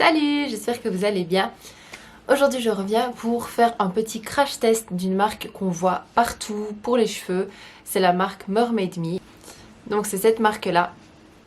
Salut, j'espère que vous allez bien. Aujourd'hui je reviens pour faire un petit crash test d'une marque qu'on voit partout pour les cheveux. C'est la marque Mermaid Me. Donc c'est cette marque là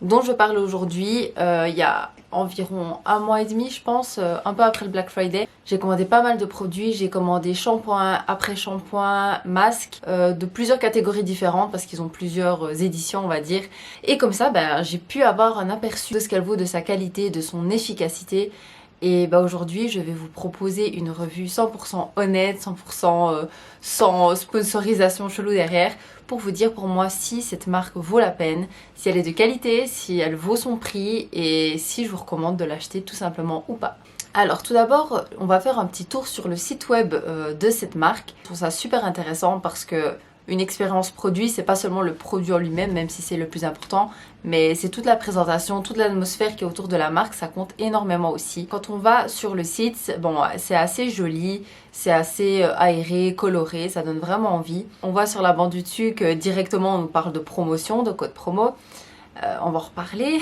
dont je parle aujourd'hui. Il y a environ un mois et demi je pense, un peu après le Black Friday. J'ai commandé pas mal de produits, j'ai commandé shampoing, après-shampoing, masques de plusieurs catégories différentes parce qu'ils ont plusieurs éditions on va dire. Et comme ça j'ai pu avoir un aperçu de ce qu'elle vaut, de sa qualité, de son efficacité. Et aujourd'hui je vais vous proposer une revue 100% honnête, 100% sans sponsorisation chelou derrière, pour vous dire pour moi si cette marque vaut la peine, si elle est de qualité, si elle vaut son prix et si je vous recommande de l'acheter tout simplement ou pas. Alors tout d'abord on va faire un petit tour sur le site web de cette marque. Je trouve ça super intéressant parce que une expérience produit, c'est pas seulement le produit en lui-même, même si c'est le plus important, mais c'est toute la présentation, toute l'atmosphère qui est autour de la marque, ça compte énormément aussi. Quand on va sur le site, bon, c'est assez joli, c'est assez aéré, coloré, ça donne vraiment envie. On voit sur la bande du dessus que directement on nous parle de promotion, de code promo. On va en reparler.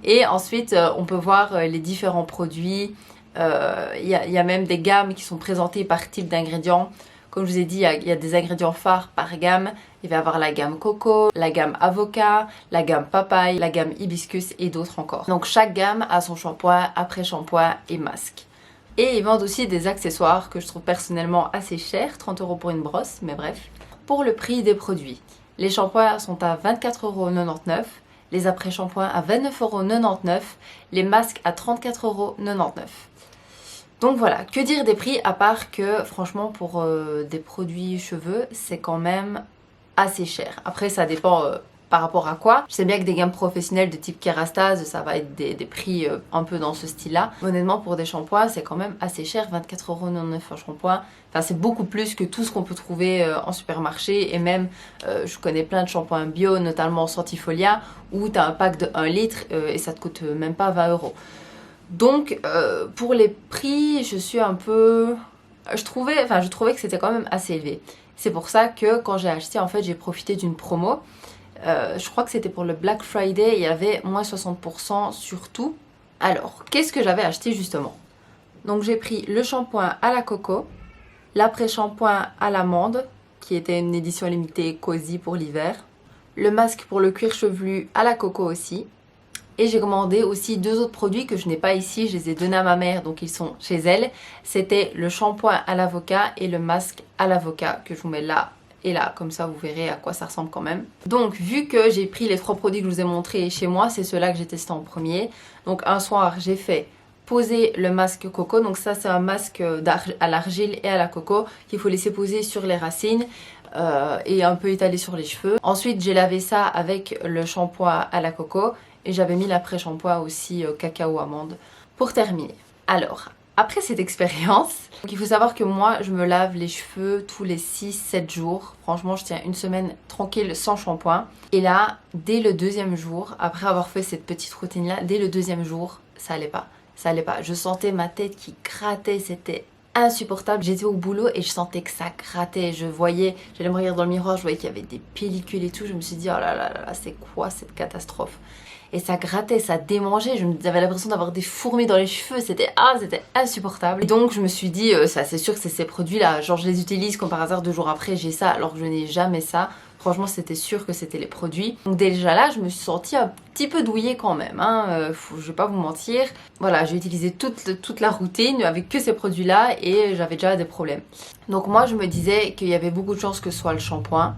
Et ensuite, on peut voir les différents produits. Il y a même des gammes qui sont présentées par type d'ingrédients. Comme je vous ai dit, il y a des ingrédients phares par gamme. Il va y avoir la gamme coco, la gamme avocat, la gamme papaye, la gamme hibiscus et d'autres encore. Donc chaque gamme a son shampoing, après-shampoing et masque. Et ils vendent aussi des accessoires que je trouve personnellement assez chers, 30 € pour une brosse, mais bref. Pour le prix des produits, les shampoings sont à 24,99 €, les après-shampoings à 29,99 €, les masques à 34,99 €. Donc voilà, que dire des prix à part que franchement pour des produits cheveux c'est quand même assez cher. Après ça dépend par rapport à quoi. Je sais bien que des gammes professionnelles de type Kerastase ça va être des prix un peu dans ce style là. Honnêtement pour des shampoings c'est quand même assez cher, 24,99 € un shampoing. Enfin c'est beaucoup plus que tout ce qu'on peut trouver en supermarché et même je connais plein de shampoings bio notamment Santifolia où tu as un pack de 1 litre et ça te coûte même pas 20 €. Donc pour les prix je suis un peu... Je trouvais que c'était quand même assez élevé. C'est pour ça que quand j'ai acheté en fait j'ai profité d'une promo. Je crois que c'était pour le Black Friday, il y avait moins 60% sur tout. Alors qu'est-ce que j'avais acheté justement? Donc j'ai pris le shampoing à la coco, l'après-shampoing à l'amande qui était une édition limitée cosy pour l'hiver, le masque pour le cuir chevelu à la coco aussi. Et j'ai commandé aussi deux autres produits que je n'ai pas ici, je les ai donnés à ma mère, donc ils sont chez elle. C'était le shampoing à l'avocat et le masque à l'avocat que je vous mets là et là, comme ça vous verrez à quoi ça ressemble quand même. Donc vu que j'ai pris les trois produits que je vous ai montrés chez moi, c'est ceux-là que j'ai testé en premier. Donc un soir j'ai fait poser le masque coco, donc ça c'est un masque à l'argile et à la coco qu'il faut laisser poser sur les racines. Et un peu étalé sur les cheveux. Ensuite j'ai lavé ça avec le shampoing à la coco et j'avais mis l'après-shampoing aussi cacao amande pour terminer. Alors après cette expérience, il faut savoir que moi je me lave les cheveux tous les 6-7 jours. Franchement je tiens une semaine tranquille sans shampoing. Et là dès le deuxième jour, après avoir fait cette petite routine là, dès le deuxième jour ça allait pas. Ça allait pas. Je sentais ma tête qui grattait, c'était insupportable. J'étais au boulot et je sentais que ça grattait. J'allais me regarder dans le miroir, je voyais qu'il y avait des pellicules et tout. Je me suis dit, oh là là là, c'est quoi cette catastrophe? Et ça grattait, ça démangeait. J'avais l'impression d'avoir des fourmis dans les cheveux. C'était insupportable. Et donc je me suis dit, ça c'est sûr que c'est ces produits-là. Genre je les utilise comme par hasard 2 jours après, j'ai ça alors que je n'ai jamais ça. Franchement, c'était sûr que c'était les produits. Donc déjà là, je me suis sentie un petit peu douillée quand même. Je vais pas vous mentir. Voilà, j'ai utilisé toute la routine avec que ces produits-là et j'avais déjà des problèmes. Donc moi, je me disais qu'il y avait beaucoup de chances que ce soit le shampoing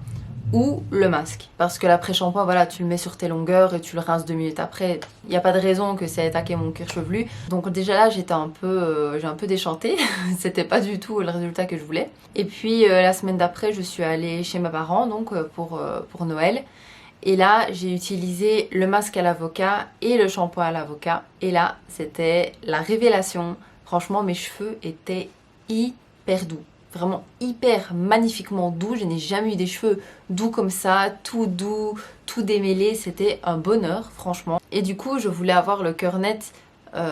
ou le masque. Parce que l'après-shampoing, voilà, tu le mets sur tes longueurs et tu le rinces 2 minutes après. Il n'y a pas de raison que ça ait attaqué mon cuir chevelu. Donc déjà là, j'ai un peu déchantée. C'était pas du tout le résultat que je voulais. Et puis la semaine d'après, je suis allée chez mes parents donc pour Noël. Et là, j'ai utilisé le masque à l'avocat et le shampoing à l'avocat. Et là, c'était la révélation. Franchement, mes cheveux étaient hyper doux. Vraiment hyper magnifiquement doux. Je n'ai jamais eu des cheveux doux comme ça, tout doux, tout démêlé. C'était un bonheur, franchement. Et du coup, je voulais avoir le cœur net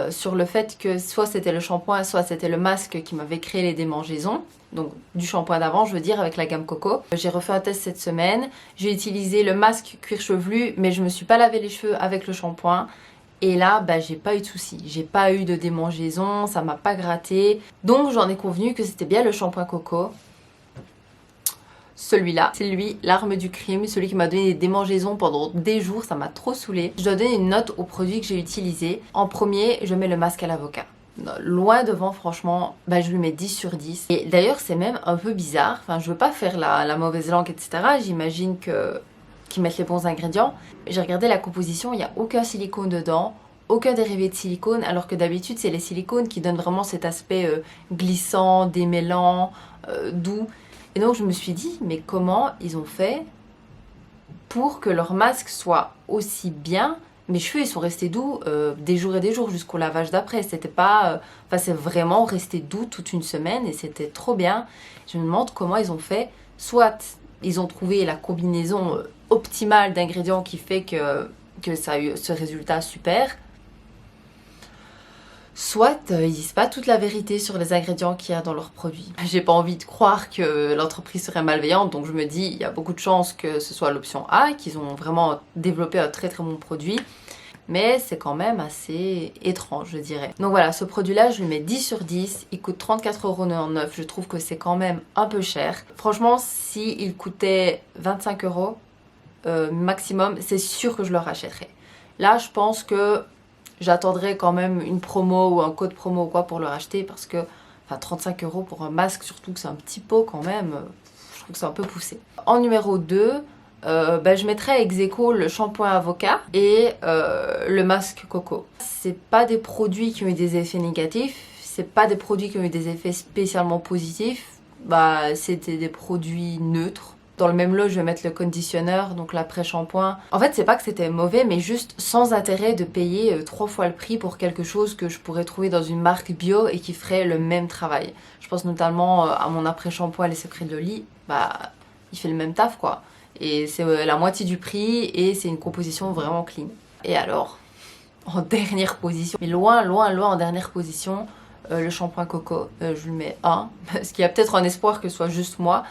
sur le fait que soit c'était le shampoing, soit c'était le masque qui m'avait créé les démangeaisons. Donc du shampoing d'avant, je veux dire, avec la gamme coco. J'ai refait un test cette semaine. J'ai utilisé le masque cuir chevelu, mais je me suis pas lavé les cheveux avec le shampoing. Et là, bah, j'ai pas eu de soucis, j'ai pas eu de démangeaison, ça m'a pas gratté. Donc j'en ai convenu que c'était bien le shampoing coco. Celui-là, c'est lui, l'arme du crime, celui qui m'a donné des démangeaisons pendant des jours, ça m'a trop saoulée. Je dois donner une note au produit que j'ai utilisé. En premier, je mets le masque à l'avocat. Loin devant, franchement, bah, je lui mets 10 sur 10. Et d'ailleurs, c'est même un peu bizarre. Enfin, je veux pas faire la mauvaise langue, etc. J'imagine qu'ils mettent les bons ingrédients. J'ai regardé la composition, il n'y a aucun silicone dedans, aucun dérivé de silicone, alors que d'habitude, c'est les silicones qui donnent vraiment cet aspect glissant, démêlant, doux. Et donc, je me suis dit, mais comment ils ont fait pour que leur masque soit aussi bien? Mes cheveux, ils sont restés doux des jours et des jours jusqu'au lavage d'après. C'était pas... Enfin, c'est vraiment resté doux toute une semaine et c'était trop bien. Je me demande comment ils ont fait. Soit ils ont trouvé la combinaison optimale d'ingrédients qui fait que ça a eu ce résultat super. Soit ils disent pas toute la vérité sur les ingrédients qu'il y a dans leurs produits. J'ai pas envie de croire que l'entreprise serait malveillante, donc je me dis il y a beaucoup de chances que ce soit l'option A, qu'ils ont vraiment développé un très très bon produit. Mais c'est quand même assez étrange, je dirais. Donc voilà, ce produit-là, je lui mets 10 sur 10. Il coûte 34,99 €. Je trouve que c'est quand même un peu cher. Franchement, s'il coûtait 25 € maximum, c'est sûr que je le rachèterais. Là, je pense que j'attendrai quand même une promo ou un code promo ou quoi pour le racheter parce que, enfin, 35 € pour un masque, surtout que c'est un petit pot quand même, je trouve que c'est un peu poussé. En numéro 2, je mettrais ex aequo le shampoing avocat et le masque coco. C'est pas des produits qui ont eu des effets négatifs, c'est pas des produits qui ont eu des effets spécialement positifs, bah c'était des produits neutres. Dans le même lot, je vais mettre le conditionneur, donc l'après-shampoing. En fait, c'est pas que c'était mauvais, mais juste sans intérêt de payer 3 fois le prix pour quelque chose que je pourrais trouver dans une marque bio et qui ferait le même travail. Je pense notamment à mon après-shampoing Les Secrets de Loli, bah il fait le même taf quoi. Et c'est la moitié du prix et c'est une composition vraiment clean. Et alors, en dernière position, mais loin en dernière position, le shampoing coco, je lui mets 1, parce qu'il y a peut-être un espoir que ce soit juste moi.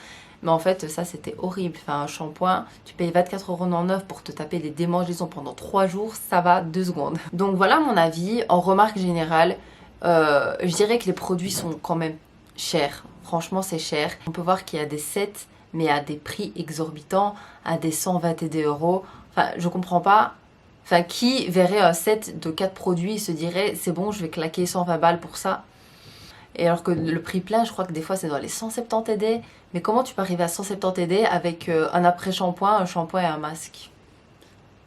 Mais en fait, ça, c'était horrible. Enfin, un shampoing, tu payes 24,99 € pour te taper des démangeaisons pendant 3 jours, ça va 2 secondes. Donc voilà mon avis. En remarque générale, je dirais que les produits sont quand même chers. Franchement, c'est cher. On peut voir qu'il y a des sets, mais à des prix exorbitants, à des 122 €. Enfin, je comprends pas. Enfin, qui verrait un set de 4 produits et se dirait, c'est bon, je vais claquer 120 balles pour ça? Et alors que le prix plein, je crois que des fois c'est dans les 170 €. Mais comment tu peux arriver à 170 € avec un après-shampoing, un shampoing et un masque?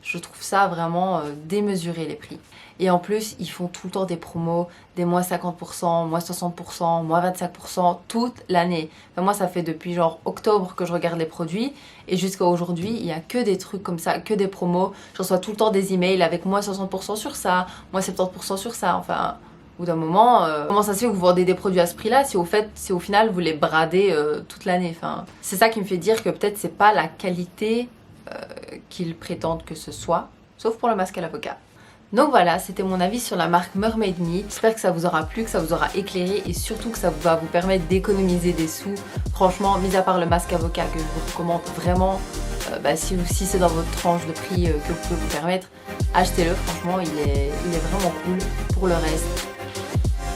Je trouve ça vraiment démesuré les prix. Et en plus, ils font tout le temps des promos, des moins 50%, moins 60%, moins 25% toute l'année. Enfin, moi, ça fait depuis genre octobre que je regarde les produits. Et jusqu'à aujourd'hui, il n'y a que des trucs comme ça, que des promos. Je reçois tout le temps des emails avec moins 60% sur ça, moins 70% sur ça. Enfin... Au bout d'un moment, comment ça se fait que vous vendez des produits à ce prix-là si au final vous les bradez toute l'année? Enfin, c'est ça qui me fait dire que peut-être c'est pas la qualité qu'ils prétendent que ce soit, sauf pour le masque à l'avocat. Donc voilà, c'était mon avis sur la marque Mermaid Me. J'espère que ça vous aura plu, que ça vous aura éclairé et surtout que ça va vous permettre d'économiser des sous. Franchement, mis à part le masque avocat que je vous recommande vraiment, si c'est dans votre tranche de prix que vous pouvez vous permettre, achetez-le. Franchement, il est vraiment cool. Pour le reste,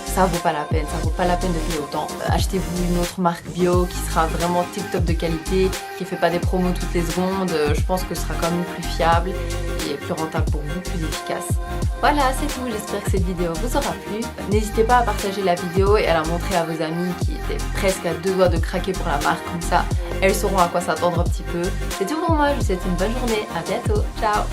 ça vaut pas la peine, ça vaut pas la peine de payer autant. Achetez-vous une autre marque bio qui sera vraiment tip top de qualité, qui fait pas des promos toutes les secondes. Je pense que ce sera quand même plus fiable et plus rentable pour vous, plus efficace. Voilà, c'est tout, j'espère que cette vidéo vous aura plu. N'hésitez pas à partager la vidéo et à la montrer à vos amis qui étaient presque à 2 doigts de craquer pour la marque, comme ça elles sauront à quoi s'attendre un petit peu. C'est tout pour moi, je vous souhaite une bonne journée, à bientôt, ciao.